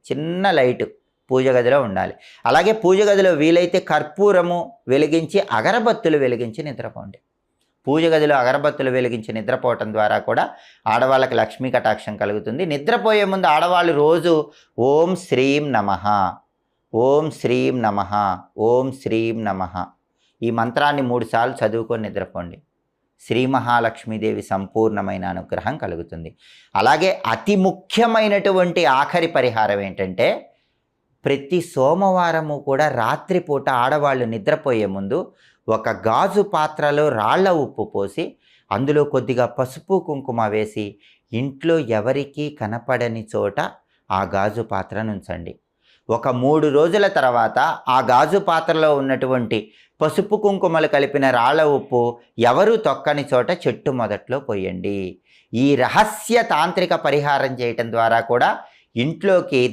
చిన్న లైటు పూజ గదిలో ఉండాలి. అలాగే పూజ గదిలో వీలైతే కర్పూరము వెలిగించి అగరబత్తులు వెలిగించి నిద్రపోండి. పూజ గదిలో అగరబత్తులు వెలిగించి నిద్రపోవటం ద్వారా కూడా ఆడవాళ్ళకి లక్ష్మీ కటాక్షం కలుగుతుంది. నిద్రపోయే ముందు ఆడవాళ్ళు రోజు ఓం శ్రీం నమః, ఓం శ్రీం నమః, ఓం శ్రీం నమః ఈ మంత్రాన్ని 3 సార్లు చదువుకొని నిద్రపోండి. శ్రీ మహాలక్ష్మీదేవి సంపూర్ణమైన అనుగ్రహం కలుగుతుంది. అలాగే అతి ముఖ్యమైనటువంటి ఆఖరి పరిహారం ఏంటంటే, ప్రతి సోమవారము కూడా రాత్రిపూట ఆడవాళ్ళు నిద్రపోయే ముందు ఒక గాజు పాత్రలో రాళ్ల ఉప్పు పోసి అందులో కొద్దిగా పసుపు కుంకుమ వేసి ఇంట్లో ఎవరికీ కనపడని చోట ఆ గాజు పాత్రను ఉంచండి. ఒక 3 రోజుల తర్వాత ఆ గాజు పాత్రలో ఉన్నటువంటి పసుపు కుంకుమలు కలిపిన రాళ్ల ఉప్పు ఎవరు తొక్కని చోట చెట్టు మొదట్లో పోయండి. ఈ రహస్య తాంత్రిక పరిహారం చేయటం ద్వారా కూడా ఇంట్లోకి